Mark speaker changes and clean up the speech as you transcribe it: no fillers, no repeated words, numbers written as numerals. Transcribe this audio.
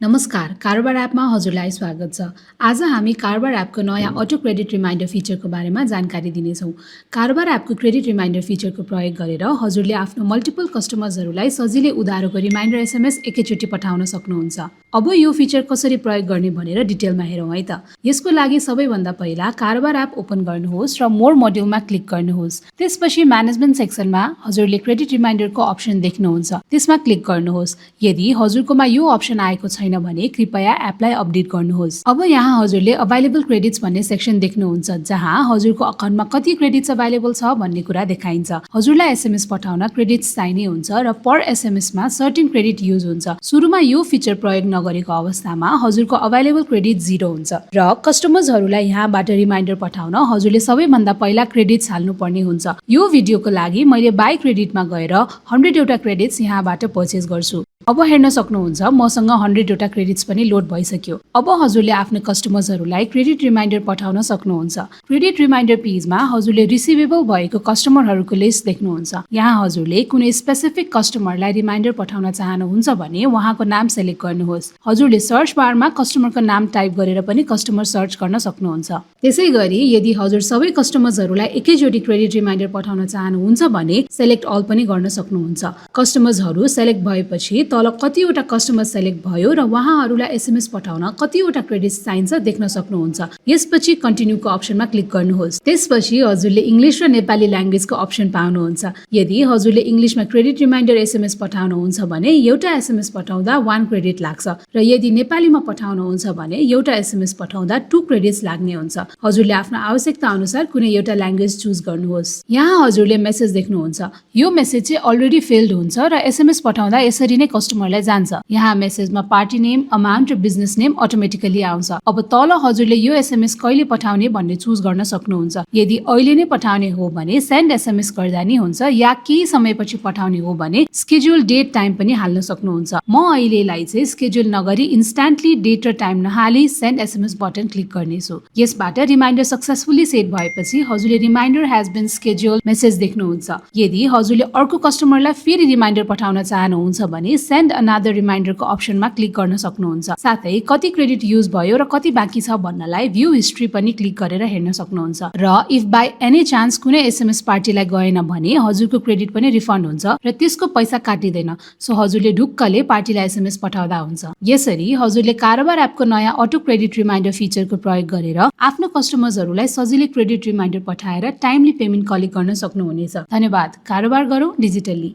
Speaker 1: नमस्कार, कारोबार एपमा हजुरलाई स्वागत छ। आज हामी कारोबार एपको नयाँ अटो क्रेडिट रिमाइन्डर फिचरको बारेमा जानकारी दिनेछौँ। कारोबार एपको क्रेडिट रिमाइन्डर फिचरको प्रयोग गरेर हजुरले आफ्नो मल्टिपल कस्टमर्सहरूलाई सजिलै उधारोको रिमाइन्डर एसएमएस एकैचोटि पठाउन सक्नुहुन्छ। अब यो फिचर कसरी प्रयोग गर्ने भनेर डिटेलमा हेरौँ है त। यसको लागि सबैभन्दा पहिला कारोबार एप ओपन गर्नुहोस् र मोर मोड्युलमा क्लिक गर्नुहोस्। त्यसपछि म्यानेजमेन्ट सेक्सनमा हजुरले क्रेडिट रिमाइन्डरको अप्सन देख्नुहुन्छ। त्यसमा क्लिक गर्नुहोस्। यदि हजुरकोमा यो अप्सन आएको छैन भने कृपया एपलाई अपडेट गर्नुहोस्। अब यहाँ हजुरले अभाइलेबल क्रेडिट्स भन्ने सेक्सन देख्नुहुन्छ, जहाँ हजुरको अकाउन्टमा कति क्रेडिट्स अभाइलेबल छ भन्ने कुरा देखाइन्छ। हजुरलाई एसएमएस पठाउन क्रेडिट्स चाहिने हुन्छ र पर एसएमएसमा सर्टेन क्रेडिट युज हुन्छ। सुरुमा यो फिचर प्रयोग नगरेको अवस्थामा हजुरको अभाइलेबल क्रेडिट 0 हुन्छ र कस्टमर्सहरूलाई यहाँबाट रिमाइन्डर पठाउन हजुरले सबैभन्दा पहिला क्रेडिट्स हाल्नुपर्ने हुन्छ। यो भिडियोको लागि मैले बाई क्रेडिटमा गएर 100 वटा क्रेडिट्स यहाँबाट पर्चेस गर्छु। अब हेर्न सक्नुहुन्छ मसँग 100 वटा क्रेडिट्स पनि लोड भइसक्यो। अब हजुरले आफ्नो कस्टमर्सहरूलाई क्रेडिट रिमाइन्डर पठाउन सक्नुहुन्छ। क्रेडिट रिमाइन्डर पेजमा हजुरले रिसिभेबल भएको कस्टमरहरूको लिस्ट देख्नुहुन्छ। यहाँ हजुरले कुनै स्पेसिफिक कस्टमरलाई रिमाइन्डर पठाउन चाहनुहुन्छ भने उहाँको नाम सेलेक्ट गर्नुहोस्। हजुरले सर्च बारमा कस्टमरको नाम टाइप गरेर पनि कस्टमर सर्च गर्न सक्नुहुन्छ। त्यसैगरी यदि हजुर सबै कस्टमर्सहरूलाई एकैचोटि क्रेडिट रिमाइन्डर पठाउन चाहनुहुन्छ भने सेलेक्ट अल पनि गर्न सक्नुहुन्छ। कस्टमर्सहरू सेलेक्ट भएपछि तल कतिवटा कस्टमर सेलेक्ट भयो र उहाँहरूलाई एसएमएस पठाउन कतिवटा क्रेडिट्स चाहिन्छ देख्न सक्नुहुन्छ। यसपछि कन्टिन्यूको अप्सनमा क्लिक गर्नुहोस्। त्यसपछि हजुरले इङ्ग्लिस र नेपाली ल्याङ्ग्वेजको अप्सन पाउनुहुन्छ। यदि हजुरले इङ्ग्लिसमा क्रेडिट रिमाइन्डर एसएमएस पठाउनुहुन्छ भने एउटा एसएमएस पठाउँदा 1 क्रेडिट लाग्छ र यदि नेपालीमा पठाउनुहुन्छ भने एउटा एसएमएस पठाउँदा 2 क्रेडिट्स लाग्ने हुन्छ। हजुरले आफ्नो आवश्यकता अनुसार कुनै एउटा ल्याङ्ग्वेज चुज गर्नुहोस्। यहाँ हजुरले मेसेज देख्नुहुन्छ। यो मेसेज चाहिँ अलरेडी फिल्ड हुन्छ र एसएमएस पठाउँदा यसरी नै कस्टमरलाई जान्छ। यहाँ मेसेजमा पार्टी नेम, अमाउन्ट र बिजनेस नेम अटोमेटिकली आउँछ। अब तल हजुरले यो एसएमएस कहिले पठाउने भन्ने चुज गर्न सक्नुहुन्छ। यदि अहिले नै पठाउने हो भने सेन्ड एसएमएस गर्दा नि हुन्छ, या केही समयपछि पठाउने हो भने स्केड्युल डेट टाइम पनि हाल्न सक्नुहुन्छ। म अहिलेलाई चाहिँ स्केड्युल नगरी इन्स्ट्यान्टली डेट र टाइम नहाली सेन्ड एसएमएस बटन क्लिक गर्नेछु। यसबाट रिमाइन्डर सक्सेसफुली सेट भएपछि हजुरले reminder has been schedule message देख्नुहुन्छ। यदि हजुरले अर्को कस्टमरलाई फेरि रिमाइन्डर पठाउन चाहनुहुन्छ भने सेन्ड अनदर रिमाइन्डरको अप्सनमा क्लिक गर्न सक्नुहुन्छ। साथै कति क्रेडिट युज भयो र कति बाँकी छ भन्नलाई भ्यू हिस्ट्री पनि क्लिक गरेर हेर्न सक्नुहुन्छ। र इफ बाई एनी चान्स कुनै एसएमएस पार्टीलाई गएन भने हजुरको क्रेडिट पनि रिफन्ड हुन्छ र त्यसको पैसा काटिँदैन। सो हजुरले ढुक्कले पार्टीलाई एसएमएस पठाउँदा हुन्छ। यसरी हजुरले कारोबार एपको नयाँ अटो क्रेडिट रिमाइन्डर फिचरको प्रयोग गरेर आफ्नो कस्टमर्सहरूलाई सजिलै क्रेडिट रिमाइन्डर पठाएर टाइमली पेमेन्ट कलेक्ट गर्न सक्नुहुनेछ। धन्यवाद। कारोबार गरौँ डिजिटली।